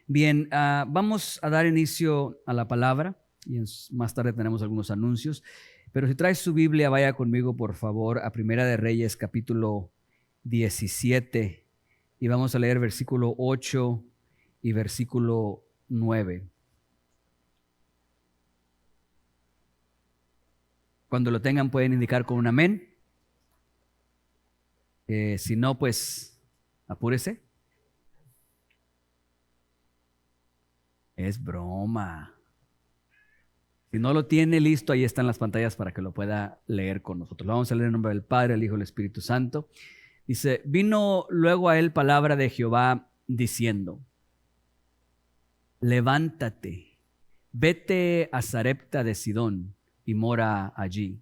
Bien, vamos a dar inicio a la palabra y más tarde tenemos algunos anuncios. Pero si traes su Biblia, vaya conmigo por favor a Primera de Reyes capítulo 17 y vamos a leer versículo 8 y versículo 9. Cuando lo tengan pueden indicar con un amén. Si no, pues apúrese. Es broma. Si no lo tiene listo, ahí están las pantallas para que lo pueda leer con nosotros. Lo vamos a leer en nombre del Padre, el Hijo y el Espíritu Santo. Dice, vino luego a él palabra de Jehová diciendo, levántate, vete a Sarepta de Sidón y mora allí.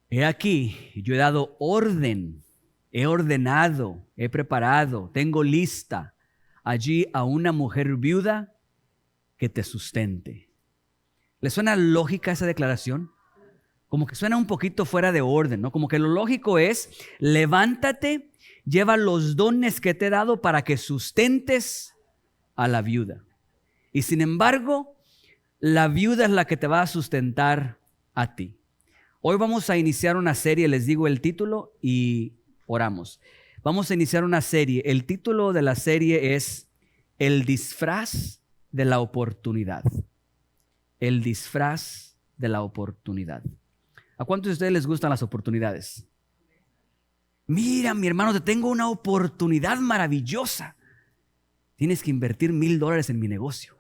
He aquí, yo he dado orden, he ordenado, he preparado, tengo lista allí a una mujer viuda que te sustente. ¿Le suena lógica esa declaración? Como que suena un poquito fuera de orden, ¿no? Como que lo lógico es, levántate, lleva los dones que te he dado para que sustentes a la viuda. Y sin embargo, la viuda es la que te va a sustentar a ti. Hoy vamos a iniciar una serie, les digo el título y oramos. Vamos a iniciar una serie. El título de la serie es El disfraz de la oportunidad. El disfraz de la oportunidad. ¿A cuántos de ustedes les gustan las oportunidades? Mira, mi hermano, te tengo una oportunidad maravillosa. Tienes que invertir $1,000 en mi negocio.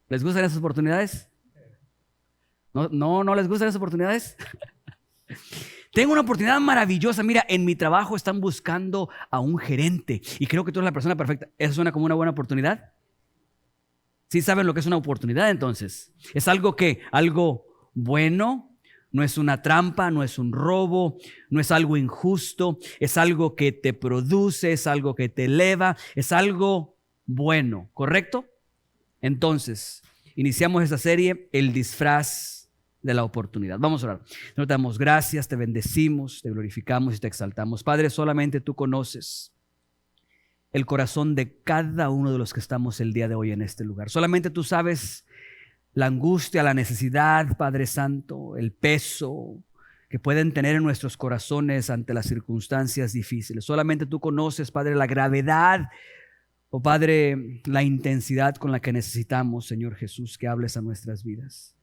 ¿Les gustan esas oportunidades? ¿No les gustan esas oportunidades? Tengo una oportunidad maravillosa. Mira, en mi trabajo están buscando a un gerente y creo que tú eres la persona perfecta. ¿Eso suena como una buena oportunidad? ¿Sí saben lo que es una oportunidad entonces? Es algo bueno, no es una trampa, no es un robo, no es algo injusto, es algo que te produce, es algo que te eleva, es algo bueno, ¿correcto? Entonces, iniciamos esta serie, El disfraz de la oportunidad. Vamos a orar. Te damos gracias, te bendecimos, te glorificamos y te exaltamos. Padre, solamente tú conoces el corazón de cada uno de los que estamos el día de hoy en este lugar. Solamente tú sabes la angustia, la necesidad, Padre Santo, el peso que pueden tener en nuestros corazones ante las circunstancias difíciles. Solamente tú conoces, Padre, la gravedad, oh Padre, la intensidad con la que necesitamos, Señor Jesús, que hables a nuestras vidas.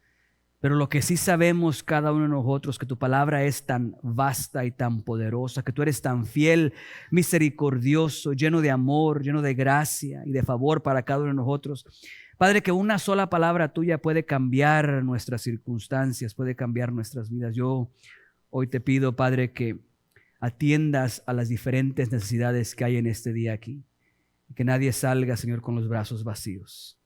Pero lo que sí sabemos cada uno de nosotros, que tu palabra es tan vasta y tan poderosa, que tú eres tan fiel, misericordioso, lleno de amor, lleno de gracia y de favor para cada uno de nosotros. Padre, que una sola palabra tuya puede cambiar nuestras circunstancias, puede cambiar nuestras vidas. Yo hoy te pido, Padre, que atiendas a las diferentes necesidades que hay en este día aquí. Y que nadie salga, Señor, con los brazos vacíos.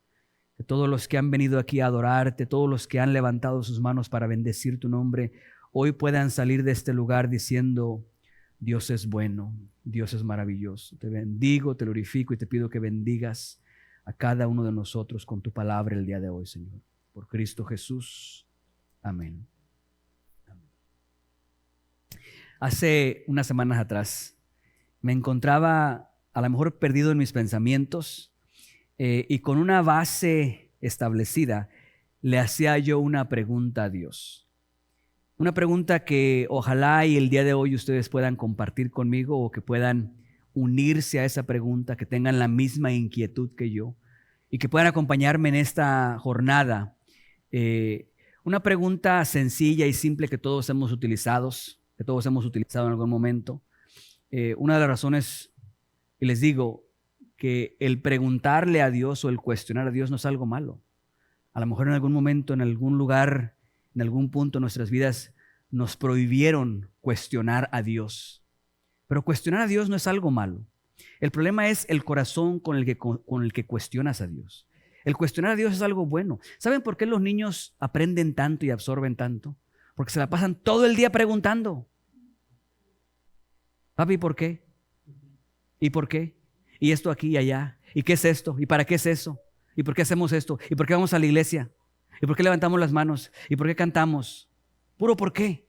Que todos los que han venido aquí a adorarte, todos los que han levantado sus manos para bendecir tu nombre, hoy puedan salir de este lugar diciendo, Dios es bueno, Dios es maravilloso. Te bendigo, te glorifico y te pido que bendigas a cada uno de nosotros con tu palabra el día de hoy, Señor. Por Cristo Jesús. Amén. Hace unas semanas atrás me encontraba a lo mejor perdido en mis pensamientos y con una base establecida le hacía yo una pregunta a Dios. Una pregunta que ojalá y el día de hoy ustedes puedan compartir conmigo o que puedan unirse a esa pregunta, que tengan la misma inquietud que yo y que puedan acompañarme en esta jornada. Una pregunta sencilla y simple que todos hemos utilizado en algún momento. Una de las razones, y les digo, que el preguntarle a Dios o el cuestionar a Dios no es algo malo. A lo mejor en algún momento, en algún lugar, en algún punto de nuestras vidas nos prohibieron cuestionar a Dios. Pero cuestionar a Dios no es algo malo. El problema es el corazón con el que cuestionas a Dios. El cuestionar a Dios es algo bueno. ¿Saben por qué los niños aprenden tanto y absorben tanto? Porque se la pasan todo el día preguntando. Papi, ¿por qué? ¿Y por qué? Y esto aquí y allá. ¿Y qué es esto? ¿Y para qué es eso? ¿Y por qué hacemos esto? ¿Y por qué vamos a la iglesia? ¿Y por qué levantamos las manos? ¿Y por qué cantamos? Puro por qué.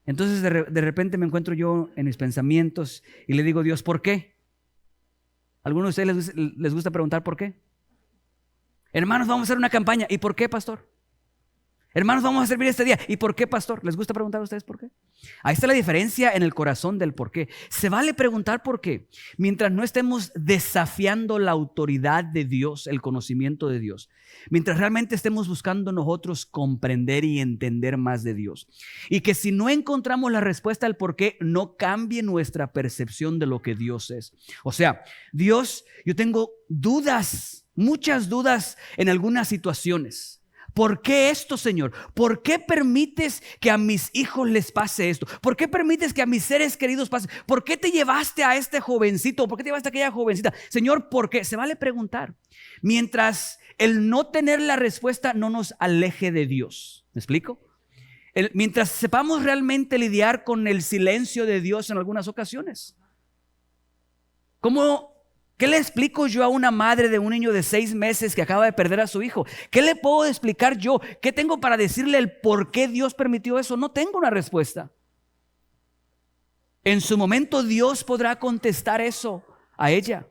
Entonces de repente me encuentro yo en mis pensamientos y le digo, Dios, ¿por qué? ¿Algunos de ustedes les gusta preguntar por qué? Hermanos, vamos a hacer una campaña. ¿Y por qué, pastor? Hermanos, vamos a servir este día. ¿Y por qué, pastor? ¿Les gusta preguntar a ustedes por qué? Ahí está la diferencia en el corazón del por qué. Se vale preguntar por qué, mientras no estemos desafiando la autoridad de Dios, el conocimiento de Dios. Mientras realmente estemos buscando nosotros comprender y entender más de Dios. Y que si no encontramos la respuesta al por qué, no cambie nuestra percepción de lo que Dios es. O sea, Dios, yo tengo dudas, muchas dudas en algunas situaciones. ¿Por qué esto, Señor? ¿Por qué permites que a mis hijos les pase esto? ¿Por qué permites que a mis seres queridos pase? ¿Por qué te llevaste a este jovencito? ¿Por qué te llevaste a aquella jovencita? Señor, ¿por qué? Se vale preguntar. Mientras el no tener la respuesta no nos aleje de Dios. ¿Me explico? Mientras sepamos realmente lidiar con el silencio de Dios en algunas ocasiones. ¿Qué le explico yo a una madre de un niño de 6 meses que acaba de perder a su hijo? ¿Qué le puedo explicar yo? ¿Qué tengo para decirle el por qué Dios permitió eso? No tengo una respuesta. En su momento Dios podrá contestar eso a ella.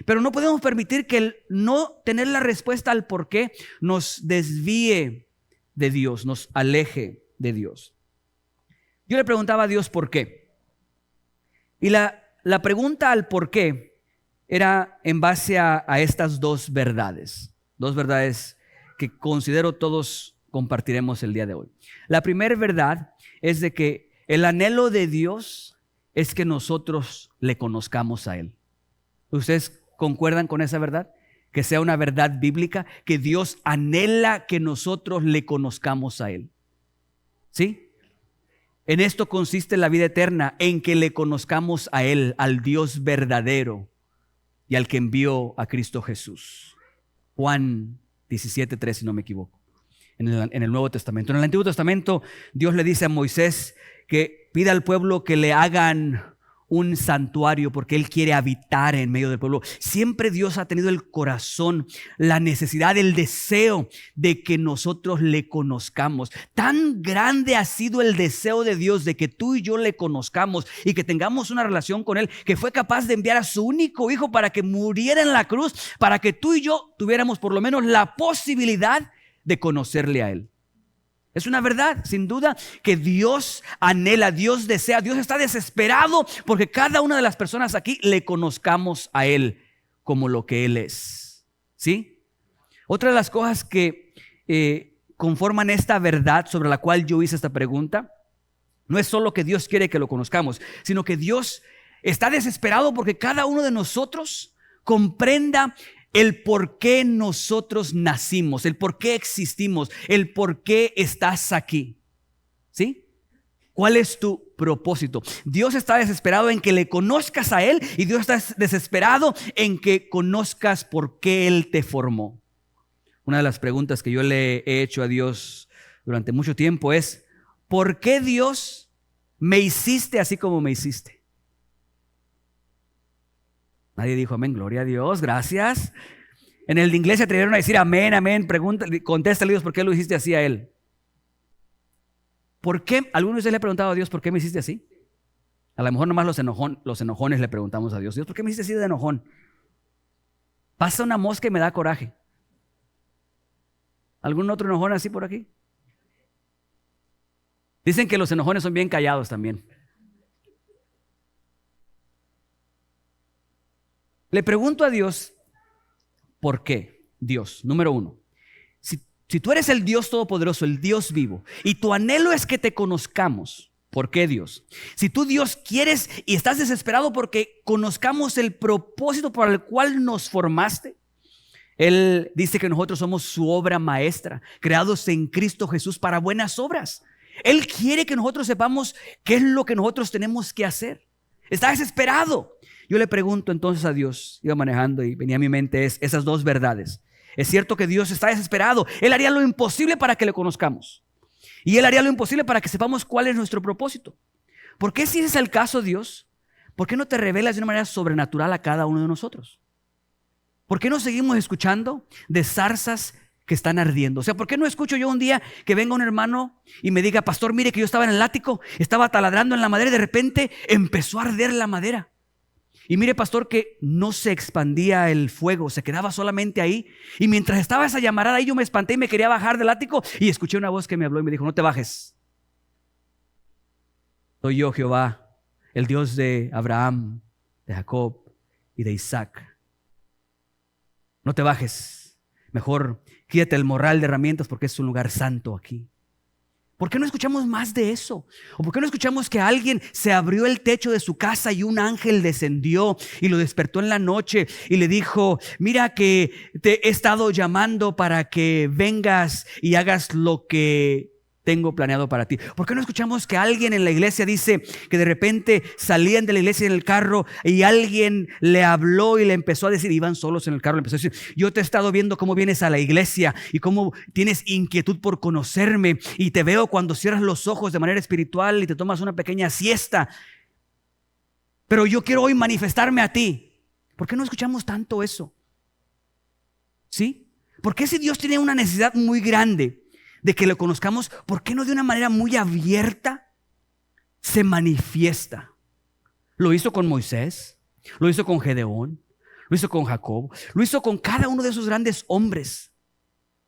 Pero no podemos permitir que el no tener la respuesta al por qué nos desvíe de Dios, nos aleje de Dios. Yo le preguntaba a Dios por qué. Y la pregunta al por qué era en base a estas dos verdades que considero todos compartiremos el día de hoy. La primera verdad es de que el anhelo de Dios es que nosotros le conozcamos a Él. ¿Ustedes concuerdan con esa verdad? Que sea una verdad bíblica, que Dios anhela que nosotros le conozcamos a Él. ¿Sí? En esto consiste la vida eterna, en que le conozcamos a Él, al Dios verdadero y al que envió a Cristo Jesús. Juan 17:3, si no me equivoco, en el Nuevo Testamento. En el Antiguo Testamento, Dios le dice a Moisés que pida al pueblo que le hagan un santuario porque Él quiere habitar en medio del pueblo. Siempre Dios ha tenido el corazón, la necesidad, el deseo de que nosotros le conozcamos. Tan grande ha sido el deseo de Dios de que tú y yo le conozcamos y que tengamos una relación con Él, que fue capaz de enviar a su único hijo para que muriera en la cruz, para que tú y yo tuviéramos por lo menos la posibilidad de conocerle a Él. Es una verdad, sin duda, que Dios anhela, Dios desea, Dios está desesperado porque cada una de las personas aquí le conozcamos a Él como lo que Él es. ¿Sí? Otra de las cosas que conforman esta verdad sobre la cual yo hice esta pregunta, no es solo que Dios quiere que lo conozcamos, sino que Dios está desesperado porque cada uno de nosotros comprenda el por qué nosotros nacimos, el por qué existimos, el por qué estás aquí. ¿Sí? ¿Cuál es tu propósito? Dios está desesperado en que le conozcas a Él y Dios está desesperado en que conozcas por qué Él te formó. Una de las preguntas que yo le he hecho a Dios durante mucho tiempo es: ¿por qué, Dios, me hiciste así como me hiciste? Nadie dijo amén, gloria a Dios, gracias. En el de inglés se atrevieron a decir amén, amén. Contéstale, Dios, ¿por qué lo hiciste así a Él? ¿Por qué? ¿Alguno de ustedes le ha preguntado a Dios por qué me hiciste así? A lo mejor nomás los enojones le preguntamos a Dios: Dios, ¿por qué me hiciste así de enojón? Pasa una mosca y me da coraje. ¿Algún otro enojón así por aquí? Dicen que los enojones son bien callados también. Le pregunto a Dios, ¿por qué? Dios, número uno, si tú eres el Dios todopoderoso, el Dios vivo, y tu anhelo es que te conozcamos, ¿por qué, Dios? Si tú, Dios, quieres y estás desesperado porque conozcamos el propósito por el cual nos formaste, Él dice que nosotros somos su obra maestra, creados en Cristo Jesús para buenas obras. Él quiere que nosotros sepamos qué es lo que nosotros tenemos que hacer. Está desesperado. Yo le pregunto entonces a Dios, iba manejando y venía a mi mente esas dos verdades. Es cierto que Dios está desesperado. Él haría lo imposible para que le conozcamos. Y Él haría lo imposible para que sepamos cuál es nuestro propósito. ¿Por qué, si ese es el caso, Dios, por qué no te revelas de una manera sobrenatural a cada uno de nosotros? ¿Por qué no seguimos escuchando de zarzas que están ardiendo? O sea, ¿por qué no escucho yo un día que venga un hermano y me diga: pastor, mire que yo estaba en el ático, estaba taladrando en la madera y de repente empezó a arder la madera? Y mire, pastor, que no se expandía el fuego, se quedaba solamente ahí. Y mientras estaba esa llamarada ahí, yo me espanté y me quería bajar del ático y escuché una voz que me habló y me dijo: no te bajes. Soy yo, Jehová, el Dios de Abraham, de Jacob y de Isaac. No te bajes. Mejor quítate el morral de herramientas porque es un lugar santo aquí. ¿Por qué no escuchamos más de eso? ¿O por qué no escuchamos que alguien se abrió el techo de su casa y un ángel descendió y lo despertó en la noche y le dijo: mira que te he estado llamando para que vengas y hagas lo que tengo planeado para ti? ¿Por qué no escuchamos que alguien en la iglesia dice que de repente salían de la iglesia en el carro y alguien le habló y le empezó a decir, iban solos en el carro, le empezó a decir: yo te he estado viendo cómo vienes a la iglesia y cómo tienes inquietud por conocerme, y te veo cuando cierras los ojos de manera espiritual y te tomas una pequeña siesta, pero yo quiero hoy manifestarme a ti? ¿Por qué no escuchamos tanto eso? ¿Sí? ¿Por qué si Dios tiene una necesidad muy grande de que lo conozcamos, por qué no de una manera muy abierta se manifiesta? Lo hizo con Moisés, lo hizo con Gedeón, lo hizo con Jacob, lo hizo con cada uno de esos grandes hombres.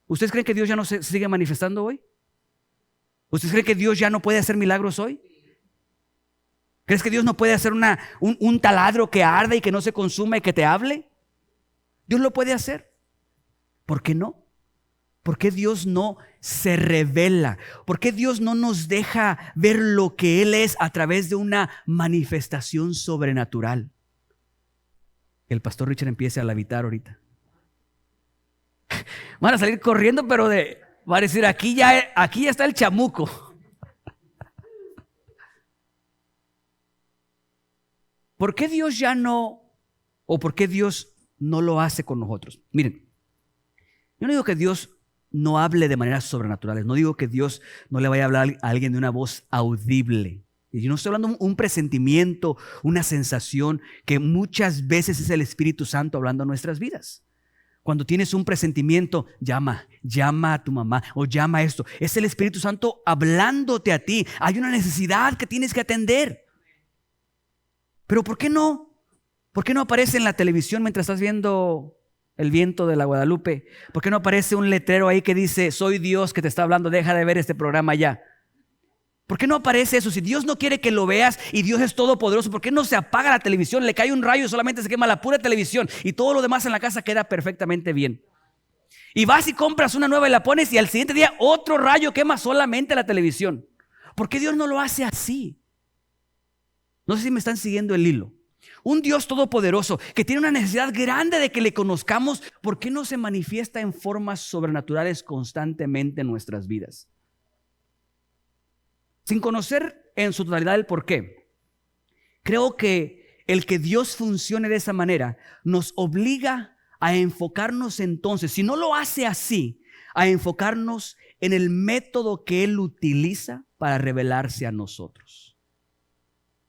¿Ustedes creen que Dios ya no se sigue manifestando hoy? ¿Ustedes creen que Dios ya no puede hacer milagros hoy? ¿Crees que Dios no puede hacer un taladro que arda y que no se consuma y que te hable? Dios lo puede hacer. ¿Por qué no? ¿Por qué Dios no se revela? ¿Por qué Dios no nos deja ver lo que Él es a través de una manifestación sobrenatural? El pastor Richard empiece a levitar ahorita. Van a salir corriendo, pero va a decir: aquí ya está el chamuco. ¿Por qué Dios ya no, o por qué Dios no lo hace con nosotros? Miren, yo no digo que Dios no hable de maneras sobrenaturales. No digo que Dios no le vaya a hablar a alguien de una voz audible. Y yo no estoy hablando de un presentimiento, una sensación, que muchas veces es el Espíritu Santo hablando a nuestras vidas. Cuando tienes un presentimiento, llama a tu mamá o llama a esto. Es el Espíritu Santo hablándote a ti. Hay una necesidad que tienes que atender. Pero ¿por qué no? ¿Por qué no aparece en la televisión mientras estás viendo El Viento de la Guadalupe? ¿Por qué no aparece un letrero ahí que dice: soy Dios que te está hablando, deja de ver este programa ya? ¿Por qué no aparece eso? Si Dios no quiere que lo veas y Dios es todopoderoso, ¿por qué no se apaga la televisión? Le cae un rayo y solamente se quema la pura televisión y todo lo demás en la casa queda perfectamente bien. Y vas y compras una nueva y la pones y al siguiente día otro rayo quema solamente la televisión. ¿Por qué Dios no lo hace así? No sé si me están siguiendo el hilo. Un Dios todopoderoso que tiene una necesidad grande de que le conozcamos, ¿por qué no se manifiesta en formas sobrenaturales constantemente en nuestras vidas? Sin conocer en su totalidad el por qué, creo que el que Dios funcione de esa manera nos obliga a enfocarnos entonces, si no lo hace así, a enfocarnos en el método que Él utiliza para revelarse a nosotros.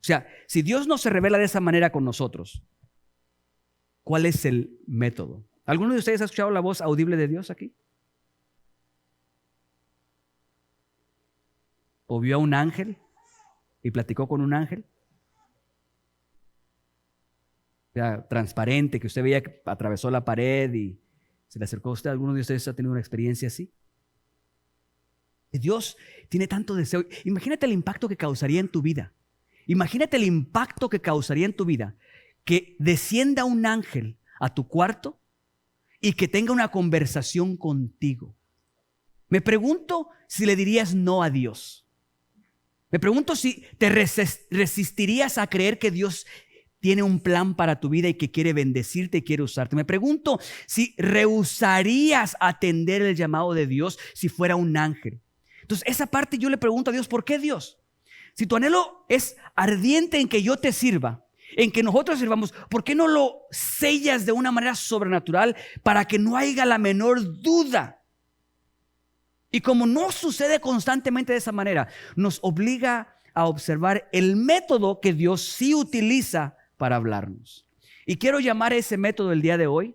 O sea, si Dios no se revela de esa manera con nosotros, ¿cuál es el método? ¿Alguno de ustedes ha escuchado la voz audible de Dios aquí? ¿O vio a un ángel y platicó con un ángel? O sea, transparente, que usted veía que atravesó la pared y se le acercó a usted. ¿Alguno de ustedes ha tenido una experiencia así? Dios tiene tanto deseo. Imagínate el impacto que causaría en tu vida. Imagínate el impacto que causaría en tu vida que descienda un ángel a tu cuarto y que tenga una conversación contigo. Me pregunto si le dirías no a Dios. Me pregunto si te resistirías a creer que Dios tiene un plan para tu vida y que quiere bendecirte y quiere usarte. Me pregunto si rehusarías atender el llamado de Dios si fuera un ángel. Entonces, esa parte yo le pregunto a Dios: ¿por qué, Dios? Si tu anhelo es ardiente en que yo te sirva, en que nosotros sirvamos, ¿por qué no lo sellas de una manera sobrenatural para que no haya la menor duda? Y como no sucede constantemente de esa manera, nos obliga a observar el método que Dios sí utiliza para hablarnos. Y quiero llamar a ese método el día de hoy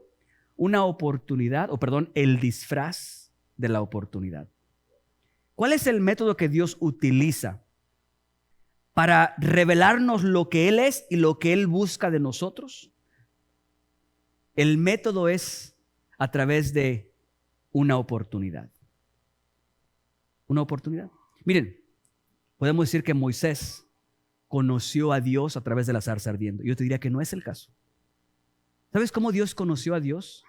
una oportunidad, el disfraz de la oportunidad. ¿Cuál es el método que Dios utiliza para revelarnos lo que Él es y lo que Él busca de nosotros, el método es a través de una oportunidad. Una oportunidad. Miren, podemos decir que Moisés conoció a Dios a través de la zarza ardiendo. Yo te diría que no es el caso. ¿Sabes cómo Dios conoció a Dios?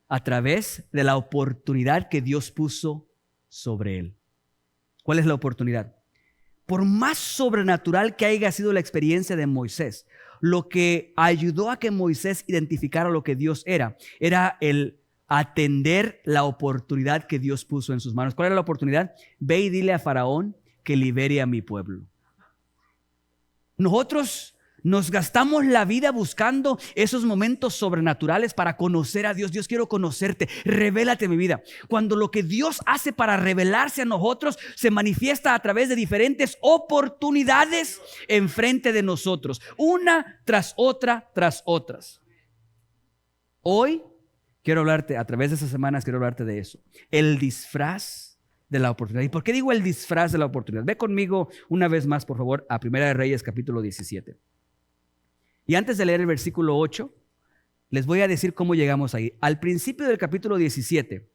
A través de la oportunidad que Dios puso sobre él. ¿Cuál es la oportunidad? Por más sobrenatural que haya sido la experiencia de Moisés, lo que ayudó a que Moisés identificara lo que Dios era el atender la oportunidad que Dios puso en sus manos. ¿Cuál era la oportunidad? Ve y dile a Faraón que libere a mi pueblo. Nosotros nos gastamos la vida buscando esos momentos sobrenaturales para conocer a Dios. Dios, quiero conocerte, revélate mi vida. Cuando lo que Dios hace para revelarse a nosotros se manifiesta a través de diferentes oportunidades enfrente de nosotros, una tras otra, tras otras. Hoy quiero hablarte, a través de esas semanas quiero hablarte de eso, el disfraz de la oportunidad. ¿Y por qué digo el disfraz de la oportunidad? Ve conmigo una vez más, por favor, a Primera de Reyes, capítulo 17. Y antes de leer el versículo 8, les voy a decir cómo llegamos ahí. Al principio del capítulo 17,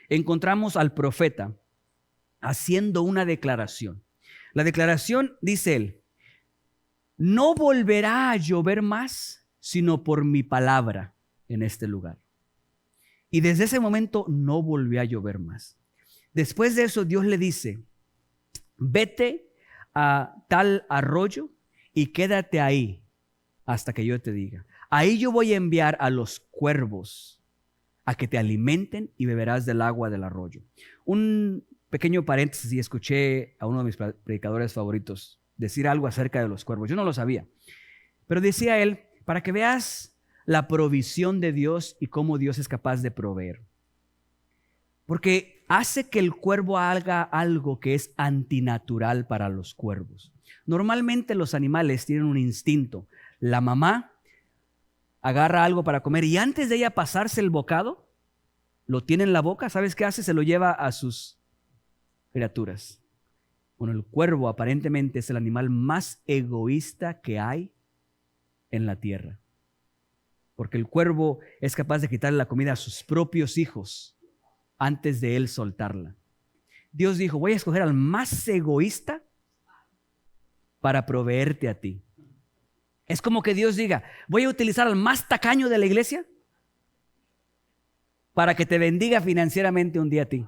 encontramos al profeta haciendo una declaración. La declaración, dice él, no volverá a llover más, sino por mi palabra en este lugar. Y desde ese momento no volvió a llover más. Después de eso, Dios le dice, vete a tal arroyo y quédate ahí hasta que yo te diga. Ahí yo voy a enviar a los cuervos a que te alimenten y beberás del agua del arroyo. Un pequeño paréntesis, y escuché a uno de mis predicadores favoritos decir algo acerca de los cuervos. Yo no lo sabía, pero decía él, para que veas la provisión de Dios y cómo Dios es capaz de proveer. Porque hace que el cuervo haga algo que es antinatural para los cuervos. Normalmente los animales tienen un instinto. La mamá agarra algo para comer y antes de ella pasarse el bocado, lo tiene en la boca. ¿Sabes qué hace? Se lo lleva a sus criaturas. Bueno, el cuervo aparentemente es el animal más egoísta que hay en la tierra. Porque el cuervo es capaz de quitarle la comida a sus propios hijos antes de él soltarla. Dios dijo, voy a escoger al más egoísta para proveerte a ti. Es como que Dios diga, voy a utilizar al más tacaño de la iglesia para que te bendiga financieramente un día a ti.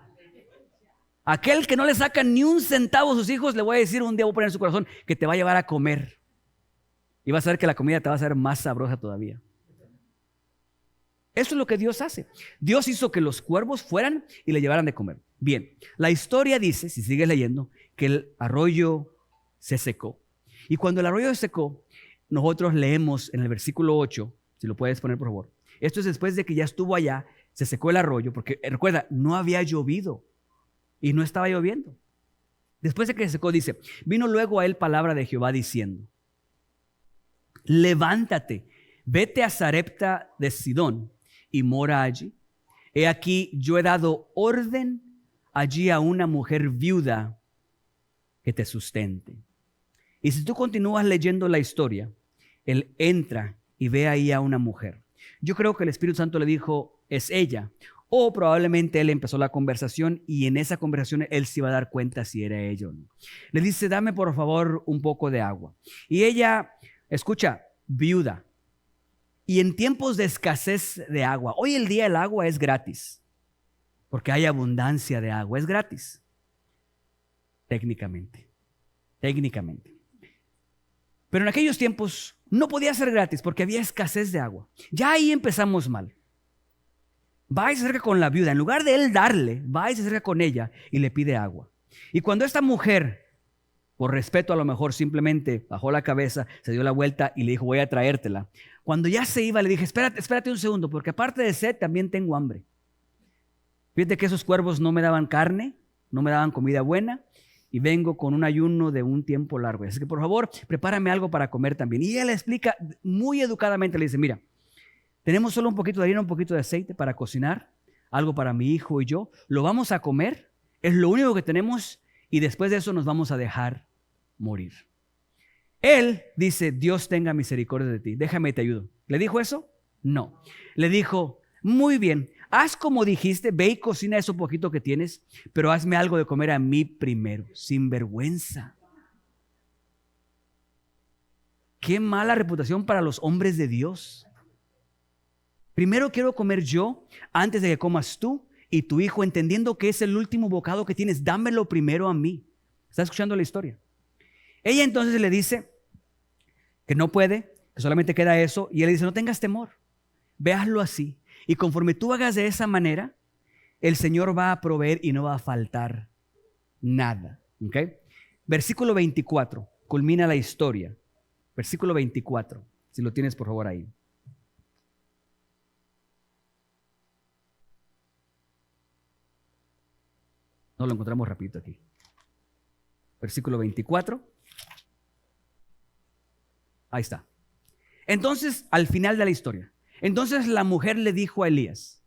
Aquel que no le saca ni un centavo a sus hijos, le voy a decir un día, voy a poner en su corazón que te va a llevar a comer. Y vas a ver que la comida te va a hacer más sabrosa todavía. Eso es lo que Dios hace. Dios hizo que los cuervos fueran y le llevaran de comer. Bien, la historia dice, si sigues leyendo, que el arroyo se secó. Y cuando el arroyo se secó, nosotros leemos en el versículo 8, si lo puedes poner por favor. Esto es después de que ya estuvo allá, se secó el arroyo, porque recuerda, no había llovido y no estaba lloviendo. Después de que se secó, dice, vino luego a él palabra de Jehová diciendo, levántate, vete a Sarepta de Sidón y mora allí. He aquí, yo he dado orden allí a una mujer viuda que te sustente. Y si tú continúas leyendo la historia, él entra y ve ahí a una mujer. Yo creo que el Espíritu Santo le dijo, es ella. O probablemente él empezó la conversación y en esa conversación él se iba a dar cuenta si era ella o no. Le dice, dame por favor un poco de agua. Y ella, escucha, viuda. Y en tiempos de escasez de agua, hoy el día el agua es gratis, porque hay abundancia de agua, es gratis. Técnicamente. Pero en aquellos tiempos no podía ser gratis porque había escasez de agua. Ya ahí empezamos mal. Va y se acerca con la viuda. En lugar de él darle, va y se acerca con ella y le pide agua. Y cuando esta mujer, por respeto a lo mejor, simplemente bajó la cabeza, se dio la vuelta y le dijo, voy a traértela. Cuando ya se iba, le dije, espérate un segundo, porque aparte de sed, también tengo hambre. Fíjate que esos cuervos no me daban carne, no me daban comida buena, y vengo con un ayuno de un tiempo largo. Así que por favor, prepárame algo para comer también. Y ella le explica muy educadamente, le dice, mira, tenemos solo un poquito de harina, un poquito de aceite para cocinar, algo para mi hijo y yo. Lo vamos a comer, es lo único que tenemos, y después de eso nos vamos a dejar morir. Él dice, Dios tenga misericordia de ti, déjame te ayudo. ¿Le dijo eso? No. Le dijo, muy bien, haz como dijiste, ve y cocina eso poquito que tienes, pero hazme algo de comer a mí primero, sin vergüenza. Qué mala reputación para los hombres de Dios. Primero quiero comer yo antes de que comas tú y tu hijo, entendiendo que es el último bocado que tienes. Dámelo primero a mí. ¿Está escuchando la historia? Ella entonces le dice que no puede, que solamente queda eso. Y él le dice, no tengas temor, véaslo así. Y conforme tú hagas de esa manera, el Señor va a proveer y no va a faltar nada. ¿Okay? Versículo 24, culmina la historia. Versículo 24, si lo tienes por favor ahí. No lo encontramos rapidito aquí. Versículo 24. Ahí está. Entonces, al final de la historia, entonces la mujer le dijo a Elías,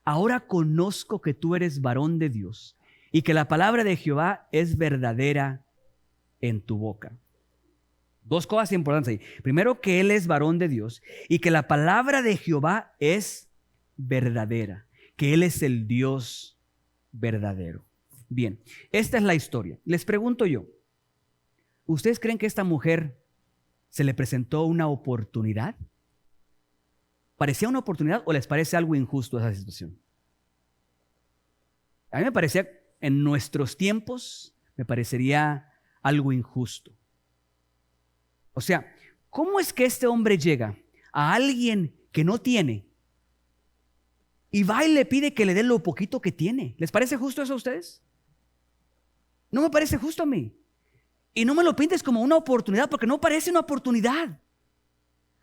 ahora conozco que tú eres varón de Dios y que la palabra de Jehová es verdadera en tu boca. Dos cosas importantes ahí. Primero, que él es varón de Dios y que la palabra de Jehová es verdadera, que él es el Dios verdadero. Bien, esta es la historia. Les pregunto yo, ¿ustedes creen que esta mujer se le presentó una oportunidad? ¿Parecía una oportunidad o les parece algo injusto esa situación? A mí me parecía, en nuestros tiempos, me parecería algo injusto. O sea, ¿cómo es que este hombre llega a alguien que no tiene y va y le pide que le dé lo poquito que tiene? ¿Les parece justo eso a ustedes? No me parece justo a mí. Y no me lo pintes como una oportunidad, porque no parece una oportunidad.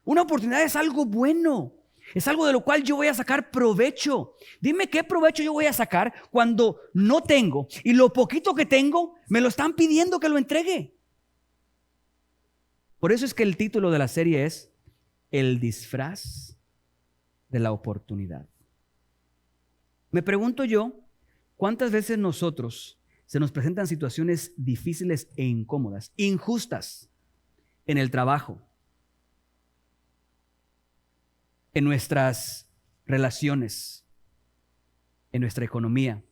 Una oportunidad es algo bueno. Es algo de lo cual yo voy a sacar provecho. Dime qué provecho yo voy a sacar cuando no tengo y lo poquito que tengo me lo están pidiendo que lo entregue. Por eso es que el título de la serie es El disfraz de la oportunidad. Me pregunto yo, ¿cuántas veces nosotros se nos presentan situaciones difíciles e incómodas, injustas en el trabajo, en nuestras relaciones, en nuestra economía?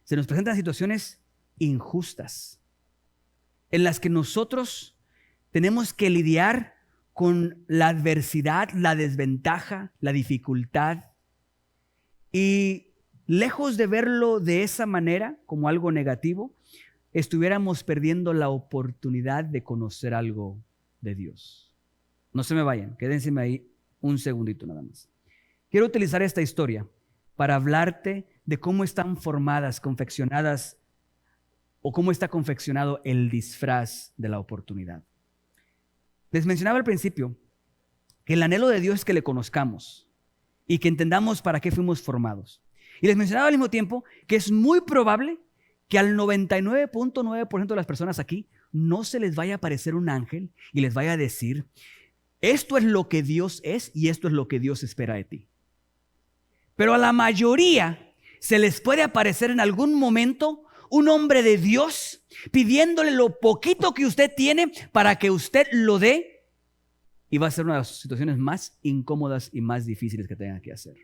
Se nos presentan situaciones injustas en las que nosotros tenemos que lidiar con la adversidad, la desventaja, la dificultad. Y lejos de verlo de esa manera, como algo negativo, estuviéramos perdiendo la oportunidad de conocer algo de Dios. No se me vayan, quédense ahí un segundito nada más. Quiero utilizar esta historia para hablarte de cómo están formadas, confeccionadas, o cómo está confeccionado el disfraz de la oportunidad. Les mencionaba al principio que el anhelo de Dios es que le conozcamos y que entendamos para qué fuimos formados. Y les mencionaba al mismo tiempo que es muy probable que al 99.9% de las personas aquí no se les vaya a aparecer un ángel y les vaya a decir, esto es lo que Dios es y esto es lo que Dios espera de ti. Pero a la mayoría se les puede aparecer en algún momento un hombre de Dios pidiéndole lo poquito que usted tiene para que usted lo dé, y va a ser una de las situaciones más incómodas y más difíciles que tengan que hacer.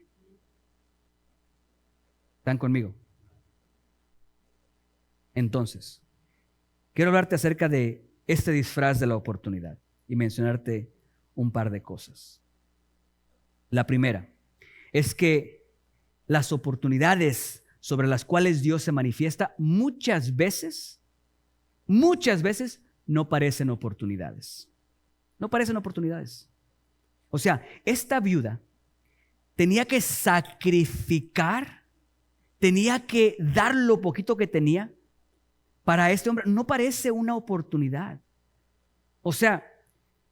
¿Están conmigo? Entonces, quiero hablarte acerca de este disfraz de la oportunidad y mencionarte un par de cosas. La primera es que las oportunidades sobre las cuales Dios se manifiesta muchas veces no parecen oportunidades. No parecen oportunidades. O sea, esta viuda tenía que sacrificar, tenía que dar lo poquito que tenía para este hombre. No parece una oportunidad. O sea,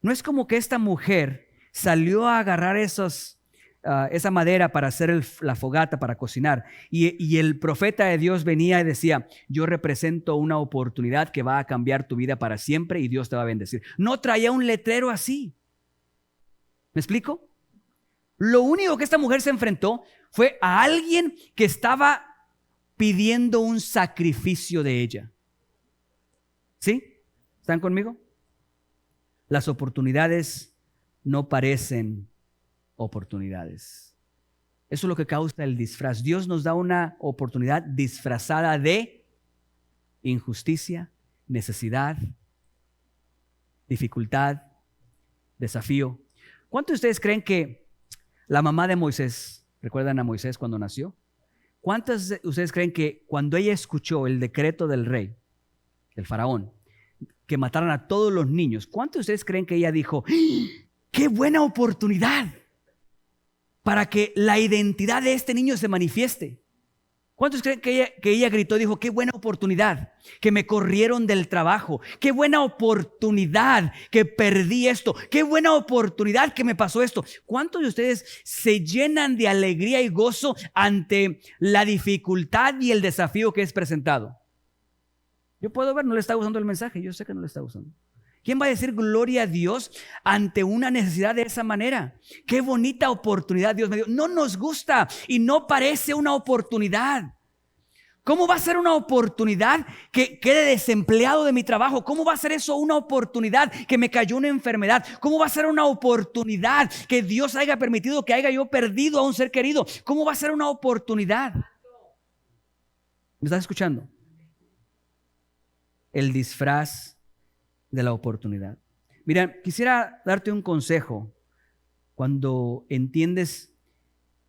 no es como que esta mujer salió a agarrar esa madera para hacer la fogata, para cocinar. Y el profeta de Dios venía y decía, yo represento una oportunidad que va a cambiar tu vida para siempre y Dios te va a bendecir. No traía un letrero así. ¿Me explico? Lo único que esta mujer se enfrentó fue a alguien que estaba pidiendo un sacrificio de ella. ¿Sí? ¿Están conmigo? las oportunidades no parecen oportunidades. Eso es lo que causa el disfraz. Dios nos da una oportunidad disfrazada de injusticia, necesidad, dificultad, desafío. ¿Cuántos de ustedes creen que la mamá de Moisés, recuerdan a Moisés cuando nació? ¿Cuántos de ustedes creen que cuando ella escuchó el decreto del rey, del faraón, que mataran a todos los niños, cuántos de ustedes creen que ella dijo, ¡qué buena oportunidad para que la identidad de este niño se manifieste! ¿Cuántos creen que ella gritó y dijo, qué buena oportunidad que me corrieron del trabajo? Qué buena oportunidad que perdí esto. Qué buena oportunidad que me pasó esto. ¿Cuántos de ustedes se llenan de alegría y gozo ante la dificultad y el desafío que es presentado? Yo puedo ver, no le está gustando el mensaje. Yo sé que no le está gustando. ¿Quién va a decir gloria a Dios ante una necesidad de esa manera? Qué bonita oportunidad Dios me dio. No nos gusta y no parece una oportunidad. ¿Cómo va a ser una oportunidad que quede desempleado de mi trabajo? ¿Cómo va a ser eso una oportunidad que me cayó una enfermedad? ¿Cómo va a ser una oportunidad que Dios haya permitido que haya yo perdido a un ser querido? ¿Cómo va a ser una oportunidad? ¿Me estás escuchando? El disfraz de la oportunidad. Mira, quisiera darte un consejo cuando entiendes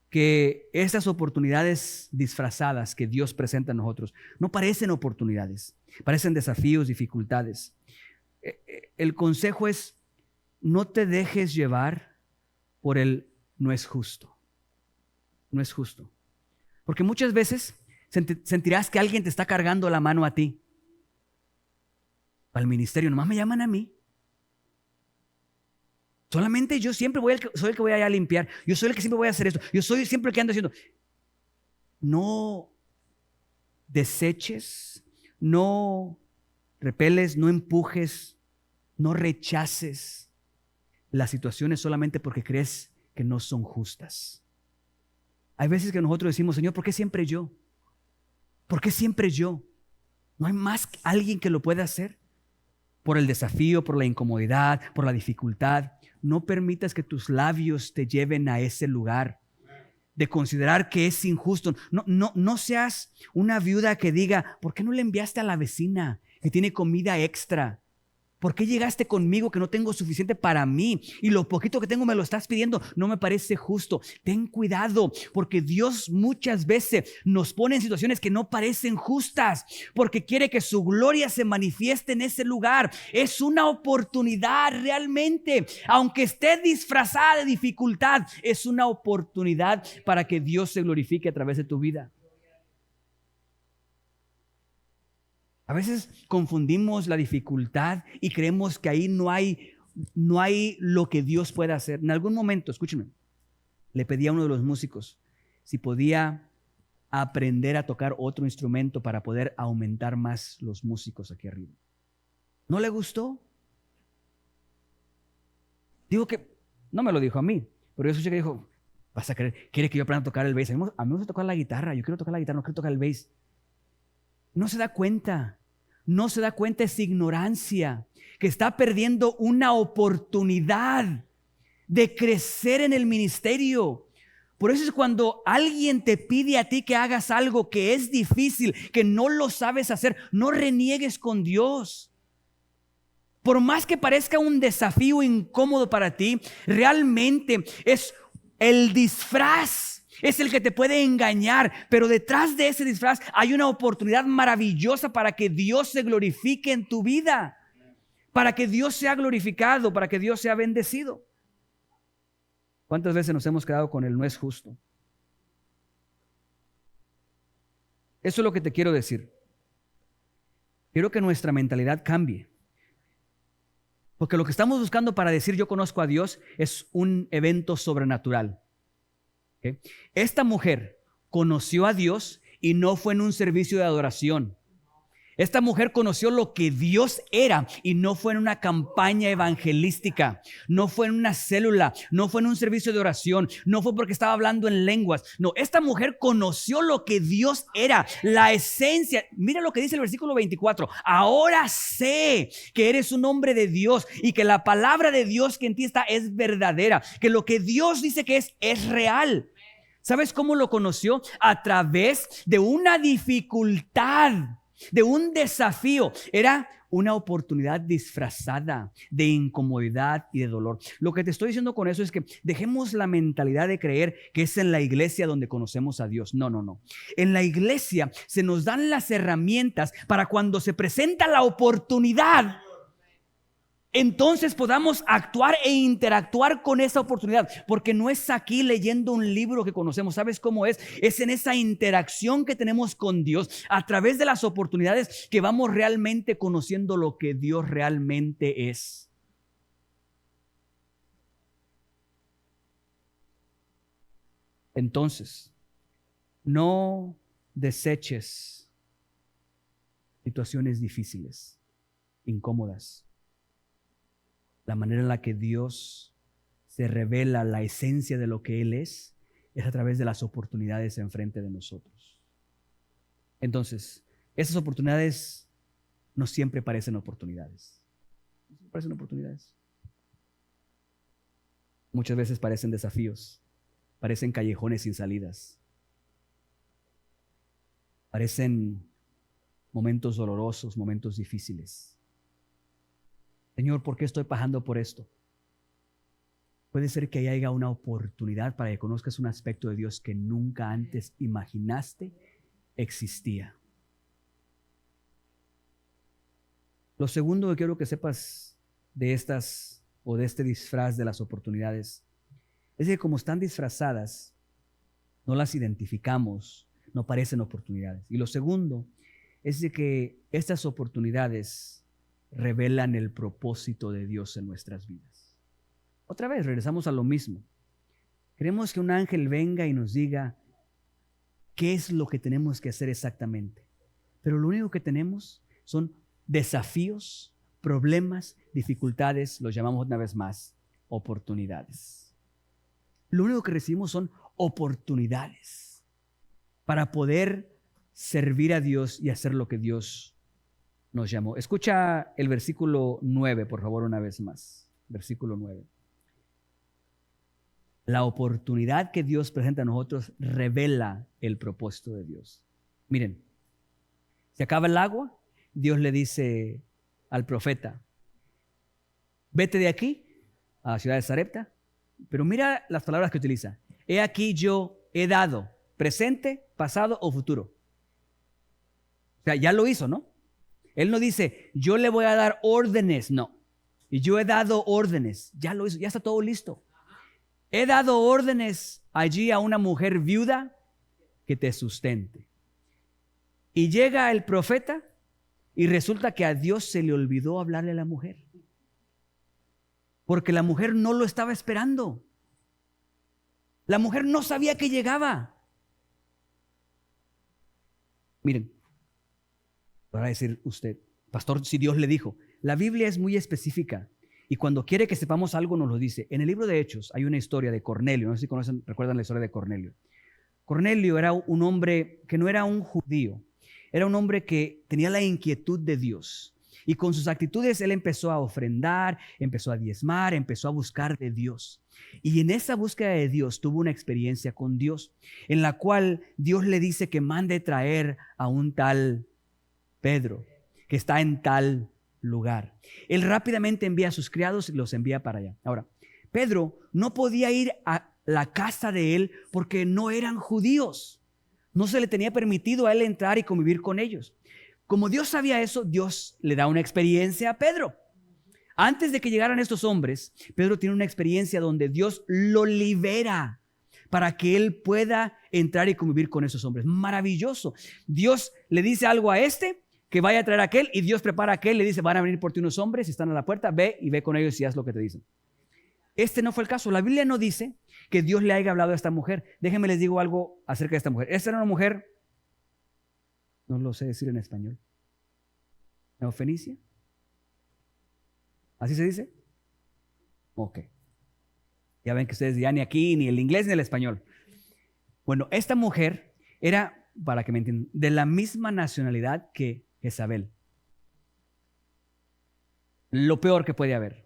que estas oportunidades disfrazadas que Dios presenta a nosotros no parecen oportunidades, parecen desafíos, dificultades. El consejo es: no te dejes llevar por el no es justo. No es justo. Porque muchas veces sentirás que alguien te está cargando la mano a ti. Al ministerio, nomás me llaman a mí. Solamente yo siempre soy el que voy a limpiar. Yo soy el que siempre voy a hacer esto. Yo soy siempre el que ando haciendo. No deseches, no repeles, no empujes, no rechaces las situaciones solamente porque crees que no son justas. Hay veces que nosotros decimos, Señor, ¿por qué siempre yo? ¿Por qué siempre yo? ¿No hay más alguien que lo pueda hacer? Por el desafío, por la incomodidad, por la dificultad. No permitas que tus labios te lleven a ese lugar de considerar que es injusto. No seas una viuda que diga, ¿por qué no le enviaste a la vecina que tiene comida extra? ¿Por qué llegaste conmigo que no tengo suficiente para mí? Y lo poquito que tengo me lo estás pidiendo. No me parece justo. Ten cuidado, porque Dios muchas veces nos pone en situaciones que no parecen justas, porque quiere que su gloria se manifieste en ese lugar. Es una oportunidad realmente. Aunque esté disfrazada de dificultad, es una oportunidad para que Dios se glorifique a través de tu vida. A veces confundimos la dificultad y creemos que ahí no hay lo que Dios pueda hacer. En algún momento, escúcheme, le pedí a uno de los músicos si podía aprender a tocar otro instrumento para poder aumentar más los músicos aquí arriba. ¿No le gustó? Digo que no me lo dijo a mí, pero yo escuché que dijo, vas a creer, quiere que yo aprenda a tocar el bass. A mí me gusta tocar la guitarra, yo quiero tocar la guitarra, no quiero tocar el bass. No se da cuenta, es ignorancia, que está perdiendo una oportunidad de crecer en el ministerio. Por eso es cuando alguien te pide a ti que hagas algo que es difícil, que no lo sabes hacer, no reniegues con Dios. Por más que parezca un desafío incómodo para ti, realmente es el disfraz. Es el que te puede engañar, pero detrás de ese disfraz hay una oportunidad maravillosa para que Dios se glorifique en tu vida, para que Dios sea glorificado, para que Dios sea bendecido. ¿Cuántas veces nos hemos quedado con el no es justo? Eso es lo que te quiero decir. Quiero que nuestra mentalidad cambie, porque lo que estamos buscando para decir yo conozco a Dios es un evento sobrenatural. ¿Okay? Esta mujer conoció a Dios y no fue en un servicio de adoración. Esta mujer conoció lo que Dios era y no fue en una campaña evangelística, no fue en una célula, no fue en un servicio de oración, no fue porque estaba hablando en lenguas. No, esta mujer conoció lo que Dios era, la esencia. Mira lo que dice el versículo 24. Ahora sé que eres un hombre de Dios y que la palabra de Dios que en ti está es verdadera, que lo que Dios dice que es real. ¿Sabes cómo lo conoció? A través de una dificultad, de un desafío. Era una oportunidad disfrazada de incomodidad y de dolor. Lo que te estoy diciendo con eso es que dejemos la mentalidad de creer que es en la iglesia donde conocemos a Dios. No, no, no. En la iglesia se nos dan las herramientas para cuando se presenta la oportunidad, entonces podamos actuar e interactuar con esa oportunidad, porque no es aquí leyendo un libro que conocemos. ¿Sabes cómo es? Es en esa interacción que tenemos con Dios a través de las oportunidades que vamos realmente conociendo lo que Dios realmente es. Entonces, no deseches situaciones difíciles, incómodas. La manera en la que Dios se revela la esencia de lo que Él es a través de las oportunidades enfrente de nosotros. Entonces, esas oportunidades no siempre parecen oportunidades. No siempre parecen oportunidades. Muchas veces parecen desafíos, parecen callejones sin salidas, parecen momentos dolorosos, momentos difíciles. Señor, ¿por qué estoy pasando por esto? Puede ser que haya una oportunidad para que conozcas un aspecto de Dios que nunca antes imaginaste existía. Lo segundo que quiero que sepas de estas o de este disfraz de las oportunidades es que como están disfrazadas, no las identificamos, no parecen oportunidades. Y lo segundo es de que estas oportunidades revelan el propósito de Dios en nuestras vidas. Otra vez, regresamos a lo mismo. Queremos que un ángel venga y nos diga qué es lo que tenemos que hacer exactamente. Pero lo único que tenemos son desafíos, problemas, dificultades, los llamamos una vez más oportunidades. Lo único que recibimos son oportunidades para poder servir a Dios y hacer lo que Dios nos llamó. Escucha el versículo 9, por favor, una vez más. Versículo 9. La oportunidad que Dios presenta a nosotros revela el propósito de Dios. Miren, se acaba el agua, Dios le dice al profeta, vete de aquí a la ciudad de Sarepta, pero mira las palabras que utiliza. He aquí yo he dado, presente, pasado o futuro. O sea, ya lo hizo, ¿no? Él no dice, yo le voy a dar órdenes, no. Y yo he dado órdenes, ya lo hizo, ya está todo listo. He dado órdenes allí a una mujer viuda que te sustente. Y llega el profeta y resulta que a Dios se le olvidó hablarle a la mujer. Porque la mujer no lo estaba esperando. La mujer no sabía que llegaba. Miren, va a decir usted, pastor, si Dios le dijo. La Biblia es muy específica y cuando quiere que sepamos algo nos lo dice. En el libro de Hechos hay una historia de Cornelio. No sé si recuerdan la historia de Cornelio. Cornelio era un hombre que no era un judío. Era un hombre que tenía la inquietud de Dios. Y con sus actitudes él empezó a ofrendar, empezó a diezmar, empezó a buscar de Dios. Y en esa búsqueda de Dios tuvo una experiencia con Dios, en la cual Dios le dice que mande traer a un tal Pedro, que está en tal lugar. Él rápidamente envía a sus criados y los envía para allá. Ahora, Pedro no podía ir a la casa de él porque no eran judíos. No se le tenía permitido a él entrar y convivir con ellos. Como Dios sabía eso, Dios le da una experiencia a Pedro. Antes de que llegaran estos hombres, Pedro tiene una experiencia donde Dios lo libera para que él pueda entrar y convivir con esos hombres. Maravilloso. Dios le dice algo a este, que vaya a traer a aquel, y Dios prepara a aquel, le dice, van a venir por ti unos hombres, están a la puerta, ve y ve con ellos y haz lo que te dicen. Este no fue el caso. La Biblia no dice que Dios le haya hablado a esta mujer. Déjenme les digo algo acerca de esta mujer. Esta era una mujer, no lo sé decir en español. ¿Neofenicia? ¿Así se dice? Ok. Ya ven que ustedes ya ni aquí, ni el inglés ni el español. Bueno, esta mujer era, para que me entiendan, de la misma nacionalidad que Jezabel. Lo peor que puede haber.